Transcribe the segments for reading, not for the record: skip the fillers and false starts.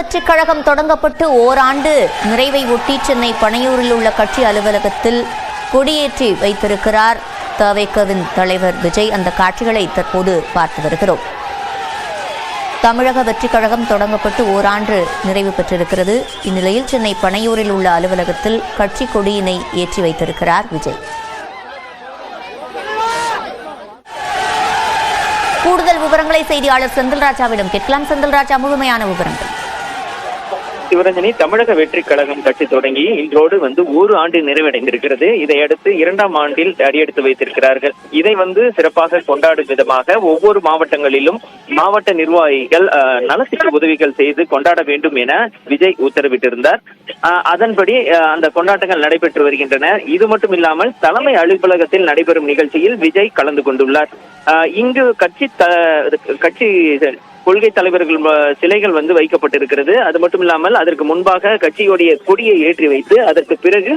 வெற்றிக் கழகம் தொடங்கப்பட்டு ஓராண்டு நிறைவை ஒட்டி சென்னை பனையூரில் உள்ள கட்சி அலுவலகத்தில் கொடியேற்றி வைத்திருக்கிறார் தவேகவின் தலைவர் விஜய். அந்த காட்சிகளை தற்போது பார்த்து வருகிறோம். தமிழக வெற்றிக் கழகம் தொடங்கப்பட்டு ஓராண்டு நிறைவு பெற்றிருக்கிறது. இந்நிலையில் சென்னை பனையூரில் உள்ள அலுவலகத்தில் கட்சி கொடியினை ஏற்றி வைத்திருக்கிறார் விஜய். கூடுதல் விவரங்களை செய்தியாளர் செந்தில்ராஜாவிடம் கேட்கலாம். செந்தில்ராஜா, முழுமையான விவரங்கள். சிவரஞ்சனி, தமிழக வெற்றி கழகம் கட்சி தொடங்கி இன்றோடு ஒரு ஆண்டு நிறைவடைந்திருக்கிறது. இதையடுத்து 2ஆம் ஆண்டில் அடியெடுத்து வைத்திருக்கிறார்கள். இதை சிறப்பாக கொண்டாடும் விதமாக ஒவ்வொரு மாவட்டங்களிலும் மாவட்ட நிர்வாகிகள் நலத்திட்ட உதவிகள் செய்து கொண்டாட வேண்டும் என விஜய் உத்தரவிட்டிருந்தார். அதன்படி அந்த கொண்டாட்டங்கள் நடைபெற்று வருகின்றன. இது மட்டும் இல்லாமல் தலைமை அலுவலகத்தில் நடைபெறும் நிகழ்ச்சியில் விஜய் கலந்து கொண்டுள்ளார். இங்கு கட்சி கொள்கை தலைவர்கள் சிலைகள் வைக்கப்பட்டிருக்கிறது. அது மட்டும் இல்லாமல் அதற்கு முன்பாக கட்சியுடைய கொடியை ஏற்றி வைத்து அதற்கு பிறகு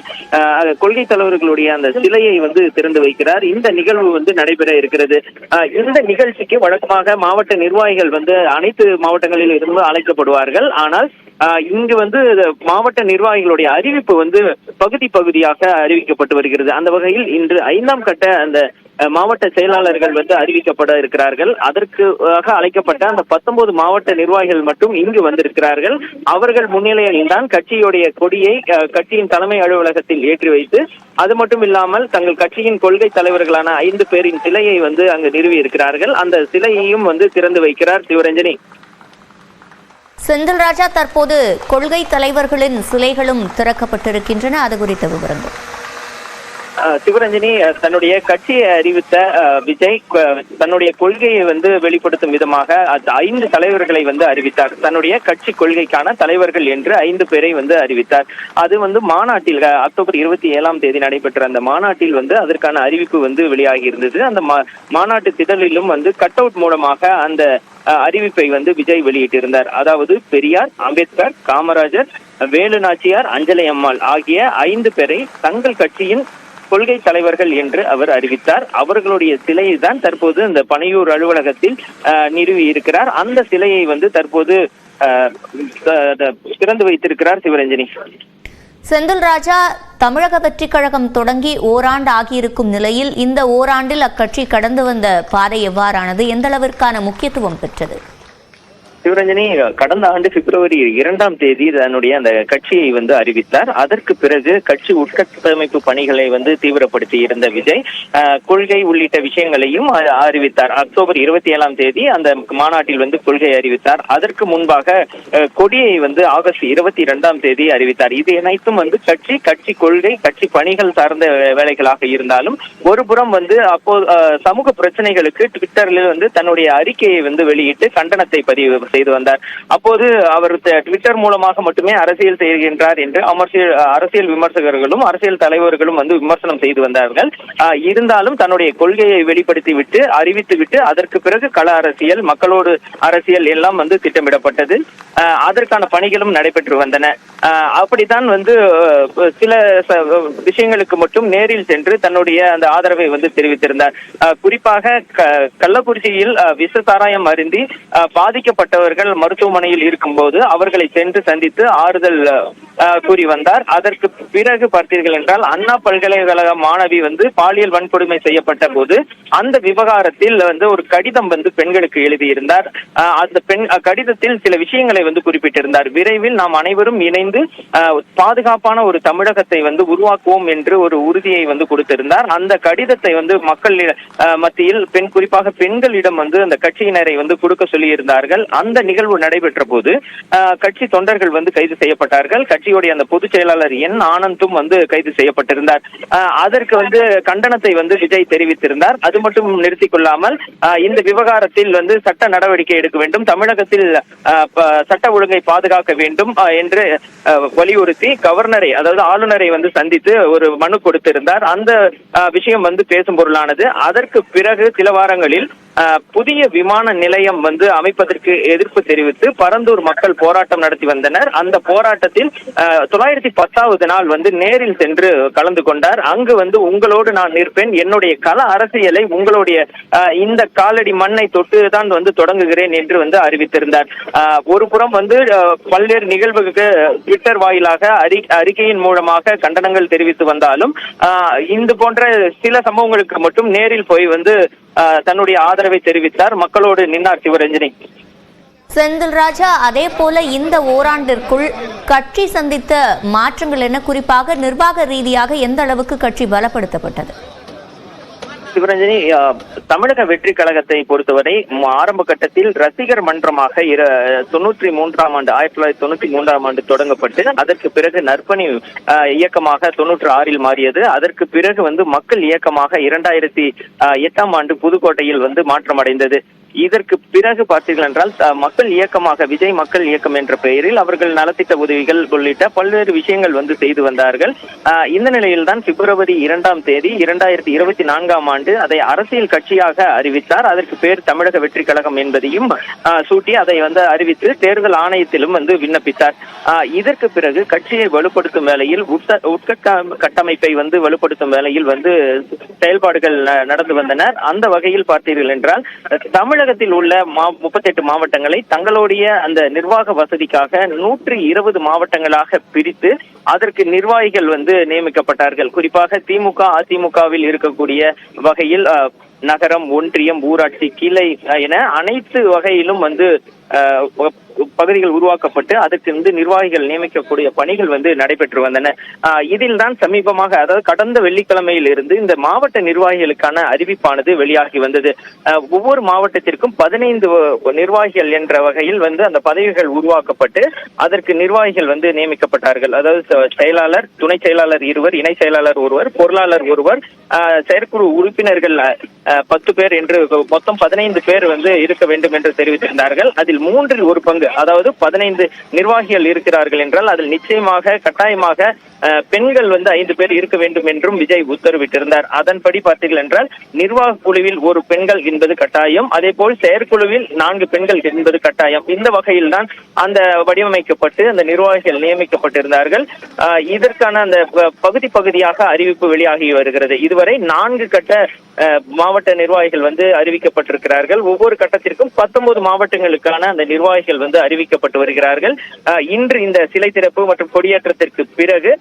கொள்கை தலைவர்களுடைய அந்த சிலையை திறந்து வைக்கிறார். இந்த நிகழ்வு நடைபெற இருக்கிறது. இந்த நிகழ்ச்சிக்கு வழக்கமாக மாவட்ட நிர்வாகிகள் அனைத்து மாவட்டங்களில் இருந்து அழைக்கப்படுவார்கள். ஆனால் இங்கு மாவட்ட நிர்வாகிகளுடைய அறிவிப்பு பகுதி பகுதியாக அறிவிக்கப்பட்டு வருகிறது. அந்த வகையில் இன்று 5ஆம் கட்ட அந்த மாவட்ட செயலாளர்கள் அறிவிக்கப்பட இருக்கிறார்கள். அதற்காக அழைக்கப்பட்ட அந்த 19 மாவட்ட நிர்வாகிகள் மட்டும் இங்கு வந்திருக்கிறார்கள். அவர்கள் முன்னிலையில் தான் கட்சியுடைய கொடியை கட்சியின் தலைமை அலுவலகத்தில் ஏற்றி வைத்து, அது மட்டும் இல்லாமல் தங்கள் கட்சியின் கொள்கை தலைவர்களான 5 பேரின் சிலையை அங்கு நிறுவி இருக்கிறார்கள். அந்த சிலையையும் திறந்து வைக்கிறார் சிவரஞ்சனி. செந்தில்ராஜா, தற்போது கொள்கை தலைவர்களின் சிலைகளும் திறக்கப்பட்டிருக்கின்றன. அது குறித்த விவரங்கள். சிவரஞ்சனி, தன்னுடைய கட்சியை அறிவித்த விஜய் தன்னுடைய கொள்கையை வெளிப்படுத்தும் விதமாக 5 தலைவர்களை அறிவித்தார். தன்னுடைய கட்சி கொள்கைக்கான தலைவர்கள் என்று 5 பேரை அறிவித்தார். அது மாநாட்டில் அக்டோபர் 27ஆம் தேதி நடைபெற்ற அந்த மாநாட்டில் அதற்கான அறிவிப்பு வெளியாகி இருந்தது. அந்த மாநாட்டு திடலிலும் கட் அவுட் மூலமாக அந்த அறிவிப்பை விஜய் வெளியிட்டிருந்தார். அதாவது பெரியார், அம்பேத்கர், காமராஜர், வேலு நாச்சியார், அஞ்சலை அம்மாள் ஆகிய 5 பேரை தங்கள் கட்சியின் கொள்கை தலைவர்கள் என்று அவர் அறிவித்தார். அவர்களுடைய சிலையை தான் தற்போது இந்த பனையூர் அலுவலகத்தில் நிறுவி இருக்கிறார். அந்த சிலையை தற்போது திறந்து வைத்திருக்கிறார் சிவரஞ்சனி. செந்தில்ராஜா, தமிழக வெற்றிக் கழகம் தொடங்கி ஓராண்டு ஆகியிருக்கும் நிலையில் இந்த ஓராண்டில் அக்கட்சி கடந்து வந்த பாதை எவ்வாறானது? எந்த அளவிற்கான முக்கியத்துவம் பெற்றது? சிவரஞ்சனி, கடந்த ஆண்டு பிப்ரவரி 2ஆம் தேதி தன்னுடைய அந்த கட்சியை அறிவித்தார். அதற்கு பிறகு கட்சி உட்கட்டமைப்பு பணிகளை தீவிரப்படுத்தி இருந்த விஜய் கொள்கை உள்ளிட்ட விஷயங்களையும் அறிவித்தார். அக்டோபர் 27ஆம் தேதி அந்த மாநாட்டில் கொள்கை அறிவித்தார். அதற்கு முன்பாக கொடியை ஆகஸ்ட் 22ஆம் தேதி அறிவித்தார். இது அனைத்தும் கட்சி கொள்கை, கட்சி பணிகள் சார்ந்த வேலைகளாக இருந்தாலும் ஒரு புறம் அப்போது சமூக பிரச்சனைகளுக்கு ட்விட்டரில் தன்னுடைய அறிக்கையை வெளியிட்டு கண்டனத்தை பதிவு செய்து வந்தார். அப்போது அவர் ட்விட்டர் மூலமாக மட்டுமே அரசியல் செய்கின்றார் என்று அரசியல் விமர்சகர்களும் அரசியல் தலைவர்களும் விமர்சனம் செய்து வந்தார்கள். இருந்தாலும் தன்னுடைய கொள்கையை வெளிப்படுத்தி விட்டு அறிவித்து விட்டு அதற்கு பிறகு கள அரசியல், மக்களோடு அரசியல் எல்லாம் திட்டமிடப்பட்டது. அதற்கான பணிகளும் நடைபெற்று வந்தன. அப்படித்தான் சில விஷயங்களுக்கு மட்டும் நேரில் சென்று தன்னுடைய அந்த ஆதரவை தெரிவித்திருந்தார். குறிப்பாக கள்ளக்குறிச்சியில் விஷ சாராயம் அருந்தி பாதிக்கப்பட்டவர்கள் மருத்துவமனையில் இருக்கும் போது அவர்களை சென்று சந்தித்து ஆறுதல் கூறி வந்தார். அதற்கு பிறகு பார்த்தீர்கள் என்றால் அண்ணா பல்கலைக்கழக மாணவி பாலியல் வன்கொடுமை செய்யப்பட்ட போது அந்த விவகாரத்தில் ஒரு கடிதம் பெண்களுக்கு எழுதியிருந்தார். அந்த கடிதத்தில் சில விஷயங்களை குறிப்பிட்டிருந்தார். விரைவில் நாம் அனைவரும் இணைந்து பாதுகாப்பான ஒரு தமிழகத்தை உருவாக்குவோம் என்று ஒரு உறுதியை கொடுத்திருந்தார். அந்த கடிதத்தை மக்கள் மத்தியில் குறிப்பாக பெண்களிடம் அந்த கட்சியினரை கொடுக்க சொல்லி இருந்தார்கள். அந்த நிகழ்வு நடைபெற்ற போது கட்சி தொண்டர்கள் கைது செய்யப்பட்டார்கள். கட்சியுடைய அந்த பொதுச் செயலாளர் என் ஆனந்தும் கைது செய்யப்பட்டிருந்தார். அதற்கு கண்டனத்தை விஜய் தெரிவித்திருந்தார். அது மட்டும் நிறுத்திக் கொள்ளாமல் இந்த விவகாரத்தில் சட்ட நடவடிக்கை எடுக்க வேண்டும், தமிழகத்தில் சட்ட ஒழுங்கை பாதுகாக்க வேண்டும் என்று வலியுறுத்தி கவர்னரை, அதாவது ஆளுநரை சந்தித்து ஒரு மனு கொடுத்திருந்தார். அந்த விஷயம் பேசும் பொருளானது. அதற்கு பிறகு சில வாரங்களில் புதிய விமான நிலையம் அமைப்பதற்கு எதிர்ப்பு தெரிவித்து பரந்தூர் மக்கள் போராட்டம் நடத்தி வந்தனர். அந்த போராட்டத்தில் 910வது நாள் வந்து நேரில் சென்று கலந்து கொண்டார். அங்கு வந்து உங்களோடு நான் நிற்பேன், என்னுடைய கள அரசியலை உங்களுடைய இந்த காலடி மண்ணை தொட்டுதான் வந்து தொடங்குகிறேன் என்று வந்து அறிவித்திருந்தார். ஒரு புறம் வந்து பல்வேறு நிகழ்வுகளுக்கு ட்விட்டர் வாயிலாக அறிக்கையின் மூலமாக கண்டனங்கள் தெரிவித்து வந்தாலும் இந்த போன்ற சில சம்பவங்களுக்கு மட்டும் நேரில் போய் வந்து தன்னுடைய ஆதரவை தெரிவித்தார், மக்களோடு நின்னார் சிவரஞ்சனி. செந்தில் ராஜா, அதே போல இந்த ஓராண்டிற்குள் கட்சி சந்தித்த மாற்றங்கள் என்ன? குறிப்பாக நிர்வாக ரீதியாக எந்த அளவுக்கு கட்சி பலப்படுத்தப்பட்டது? சிவரஞ்சனி, தமிழக வெற்றி கழகத்தை பொறுத்தவரை ஆரம்ப கட்டத்தில் ரசிகர் மன்றமாக 1993ஆம் ஆண்டு தொடங்கப்பட்டு அதற்கு பிறகு நற்பணி இயக்கமாக 96இல் மாறியது. அதற்கு பிறகு வந்து மக்கள் இயக்கமாக 2008ஆம் ஆண்டு புதுக்கோட்டையில் வந்து மாற்றம் அடைந்தது. இதற்கு பிறகு பார்த்தீர்கள் என்றால் மக்கள் இயக்கமாக விஜய் மக்கள் இயக்கம் என்ற பெயரில் அவர்கள் நலத்திட்ட உதவிகள் உள்ளிட்ட பல்வேறு விஷயங்கள் வந்து செய்து வந்தார்கள். இந்த நிலையில் தான் பிப்ரவரி 2ஆம் தேதி 2024ஆம் ஆண்டு அதை அரசியல் கட்சியாக அறிவித்தார். அதற்கு பேர் தமிழக வெற்றி கழகம் என்பதையும் சூட்டி அதை வந்து அறிவித்து தேர்தல் ஆணையத்திலும் வந்து விண்ணப்பித்தார். இதற்கு பிறகு கட்சியை வலுப்படுத்தும் வேளையில் கட்டமைப்பை வந்து வலுப்படுத்தும் வேளையில் வந்து செயல்பாடுகள் நடந்து வந்தனர். அந்த வகையில் பார்த்தீர்கள் என்றால் தமிழகத்தில் உள்ள 38 மாவட்டங்களை தங்களுடைய அந்த நிர்வாக வசதிக்காக 120 மாவட்டங்களாக பிரித்து அதற்கு நிர்வாகிகள் வந்து நியமிக்கப்பட்டார்கள். குறிப்பாக திமுக அதிமுகவில் இருக்கக்கூடிய வகையில் நகரம், ஒன்றியம், ஊராட்சி, கிளை என அனைத்து வகையிலும் வந்து பகுதிகள் உருவாக்கப்பட்டு அதற்கு வந்து நிர்வாகிகள் நியமிக்கக்கூடிய பணிகள் வந்து நடைபெற்று வந்தன. இதில் தான் சமீபமாக, அதாவது கடந்த வெள்ளிக்கிழமையில் இருந்து இந்த மாவட்ட நிர்வாகிகளுக்கான அறிவிப்பானது வெளியாகி வந்தது. ஒவ்வொரு மாவட்டத்திற்கும் 15 நிர்வாகிகள் என்ற வகையில் வந்து அந்த பதவிகள் உருவாக்கப்பட்டு அதற்கு நிர்வாகிகள் வந்து நியமிக்கப்பட்டார்கள். அதாவது செயலாளர், துணை செயலாளர் 2, இணை செயலாளர் 1, பொருளாளர் 1, செயற்குழு உறுப்பினர்கள் 10 பேர் என்று மொத்தம் 15 பேர் வந்து இருக்க வேண்டும் என்று தெரிவித்திருந்தார்கள். அதில் 3 ஒரு பங்கு, அதாவது 15 நிர்வாகிகள் இருக்கிறார்கள் என்றால் அதில் நிச்சயமாக கட்டாயமாக பெண்கள் வந்து 5 பேர் இருக்க வேண்டும் என்றும் விஜய் உத்தரவிட்டிருந்தார். அதன்படி பார்த்தீர்கள் என்றால் நிர்வாக குழுவில் 1 பெண்கள் என்பது கட்டாயம், அதே போல் செயற்குழுவில் 4 பெண்கள் என்பது கட்டாயம். இந்த வகையில் தான் அந்த வடிவமைக்கப்பட்டு அந்த நிர்வாகிகள் நியமிக்கப்பட்டிருந்தார்கள். இதற்கான அந்த பகுதியாக அறிவிப்பு வெளியாகி வருகிறது. இதுவரை 4 கட்ட மாவட்ட நிர்வாகிகள் வந்து அறிவிக்கப்பட்டிருக்கிறார்கள். ஒவ்வொரு கட்டத்திற்கும் 19 மாவட்டங்களுக்கான அந்த நிர்வாகிகள் வந்து அறிவிக்கப்பட்டு வருகிறார்கள். இன்று இந்த சிலை திறப்பு மற்றும் கொடியேற்றத்திற்கு பிறகு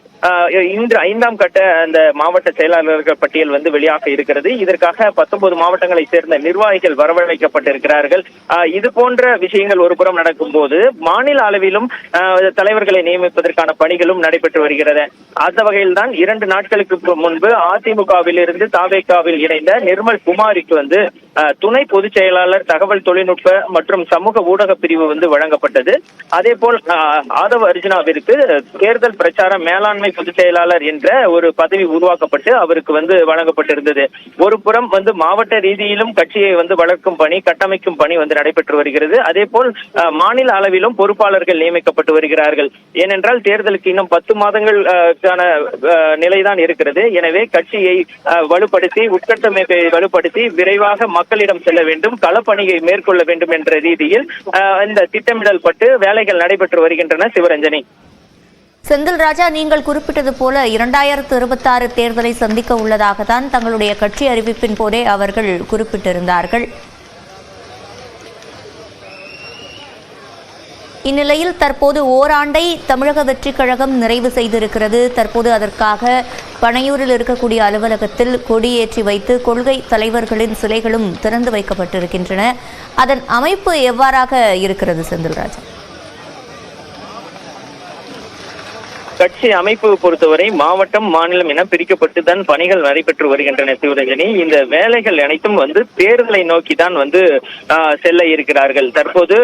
இன்று 5ஆம் கட்ட அந்த மாவட்ட செயலாளர்கள் பட்டியல் வந்து வெளியாக இருக்கிறது. இதற்காக 19 மாவட்டங்களை சேர்ந்த நிர்வாகிகள் வரவழைக்கப்பட்டிருக்கிறார்கள். இது போன்ற விஷயங்கள் ஒரு புறம் நடக்கும் போது மாநில அளவிலும் தலைவர்களை நியமிப்பதற்கான பணிகளும் நடைபெற்று வருகிறது. அந்த வகையில் தான் 2 நாட்களுக்கு முன்பு அதிமுகவில் இருந்து தாவேகாவில் இணைந்த நிர்மல் குமாரிக்கு வந்து துணை பொதுச் செயலாளர் தகவல் தொழில்நுட்ப மற்றும் சமூக ஊடக பிரிவு வந்து வழங்கப்பட்டது. அதே போல் ஆதவ அர்ஜுனாவிற்கு தேர்தல் பிரச்சார மேலாண்மை பொதுச் செயலாளர் என்ற ஒரு பதவி உருவாக்கப்பட்டு அவருக்கு வந்து வழங்கப்பட்டிருந்தது. ஒரு புறம் வந்து மாவட்ட ரீதியிலும் கட்சியை வந்து வளர்க்கும் பணி, கட்டமைக்கும் பணி வந்து நடைபெற்று வருகிறது. அதே போல் மாநில அளவிலும் பொறுப்பாளர்கள் நியமிக்கப்பட்டு வருகிறார்கள். ஏனென்றால் தேர்தலுக்கு இன்னும் 10 மாதங்களுக்கான நிலைதான் இருக்கிறது. எனவே கட்சியை வலுப்படுத்தி, உட்கட்டமைப்பை வலுப்படுத்தி விரைவாக மக்களிடம் செல்ல வேண்டும், களப்பணியை மேற்கொள்ள வேண்டும் என்ற ரீதியில் இந்த திட்டமிடல் பட்டு வேலைகள் நடைபெற்று வருகின்றன. சிவரஞ்சனி. செந்தில் ராஜா, நீங்கள் குறிப்பிட்டது போல 2026 தேர்தலை சந்திக்க உள்ளதாகத்தான் தங்களுடைய கட்சி அறிவிப்பின் போதே அவர்கள் குறிப்பிட்டிருந்தார்கள். இந்நிலையில் தற்போது ஓராண்டை தமிழக வெற்றிக் கழகம் நிறைவு செய்திருக்கிறது. தற்போது அதற்காக பனையூரில் இருக்கக்கூடிய அலுவலகத்தில் கொடியேற்றி வைத்து கொள்கை தலைவர்களின் சிலைகளும் திறந்து வைக்கப்பட்டிருக்கின்றன. அதன் அமைப்பு எவ்வாறாக இருக்கிறது செந்தில் ராஜா? கட்சி அமைப்பு பொறுத்தவரை மாவட்டம், மாநிலம் என பிரிக்கப்பட்டுதான் பணிகள் நடைபெற்று வருகின்றன. சிவரஞ்சனி, இந்த வேலைகள் அனைத்தும் வந்து தேர்தலை நோக்கி தான் வந்து செல்ல இருக்கிறார்கள். தற்போது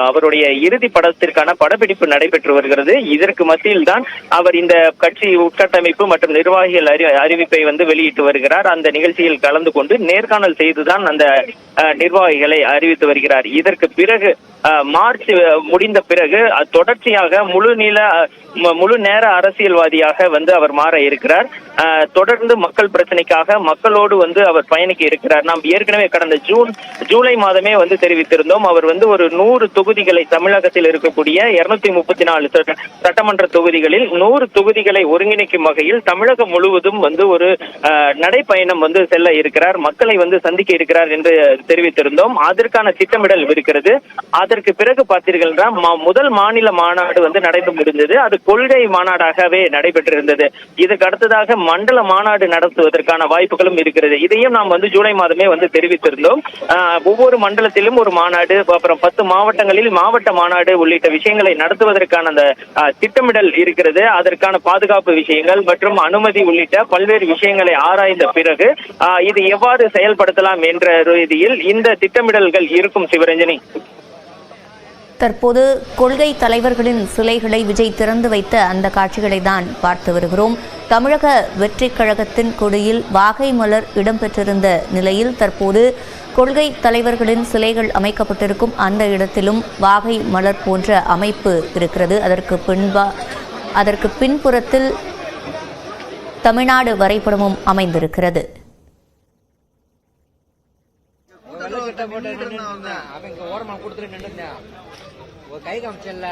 அவருடைய இறுதி படத்திற்கான படப்பிடிப்பு நடைபெற்று வருகிறது. இதற்கு மத்தியில் தான் அவர் இந்த கட்சி உட்கட்டமைப்பு மற்றும் நிர்வாகிகள் அறிவிப்பை வந்து வெளியிட்டு வருகிறார். அந்த நிகழ்ச்சியில் கலந்து கொண்டு நேர்காணல் செய்துதான் அந்த நிர்வாகிகளை அறிவித்து வருகிறார். இதற்கு பிறகு மார்ச் முடிந்த பிறகு தொடர்ச்சியாக முழு நேர அரசியல்வாதியாக வந்து அவர் மாற இருக்கிறார். தொடர்ந்து மக்கள் பிரச்சனைக்காக மக்களோடு வந்து அவர் பயணிக்க இருக்கிறார். நாம் ஏற்கனவே கடந்த ஜூலை மாதமே வந்து தெரிவித்திருந்தோம். அவர் வந்து ஒரு 100 தொகுதிகளை, தமிழகத்தில் இருக்கக்கூடிய 234 சட்டமன்ற தொகுதிகளில் 100 தொகுதிகளை ஒருங்கிணைக்கும் வகையில் தமிழகம் முழுவதும் வந்து ஒரு நடைப்பயணம் வந்து செல்ல இருக்கிறார், மக்களை வந்து சந்திக்க இருக்கிறார் என்று தெரிவித்திருந்தோம். அதற்கான திட்டமிடல் இருக்கிறது. அதற்கு பிறகு பார்த்தீர்கள் என்றால் முதல் மாநில மாநாடு வந்து நடந்து முடிந்தது. அது கொள்கை மாநாடாகவே நடைபெற்றிருந்தது. இதுக்கு அடுத்ததாக மண்டல மாநாடு நடத்துவதற்கான வாய்ப்புகளும் இருக்கிறது. இதையும் நாம் வந்து ஜூலை மாதமே வந்து தெரிவித்திருந்தோம். ஒவ்வொரு மண்டலத்திலும் ஒரு மாநாடு, அப்புறம் 10 மாவட்டங்களில் மாவட்ட மாநாடு உள்ளிட்ட விஷயங்களை நடத்துவதற்கான அந்த திட்டமிடல் இருக்கிறது. அதற்கான பாதுகாப்பு விஷயங்கள் மற்றும் அனுமதி உள்ளிட்ட பல்வேறு விஷயங்களை ஆராய்ந்த பிறகு இது எவ்வாறு செயல்படுத்தலாம் என்ற ரீதியில் இந்த திட்டமிடல்கள் இருக்கும். சிவரஞ்சனி, தற்போது கொள்கை தலைவர்களின் சிலைகளை விஜய் திறந்து வைத்த அந்த காட்சிகளை தான் பார்த்து வருகிறோம். தமிழக வெற்றிக் கழகத்தின் கொடியில் வாகை மலர் இடம்பெற்றிருந்த நிலையில் தற்போது கொள்கை தலைவர்களின் சிலைகள் அமைக்கப்பட்டிருக்கும் அந்த இடத்திலும் வாகை மலர் போன்ற அமைப்பு இருக்கிறது. அதற்கு பின்புறத்தில் தமிழ்நாடு வரைபடமும் அமைந்திருக்கிறது. கை காமிச்சல்ல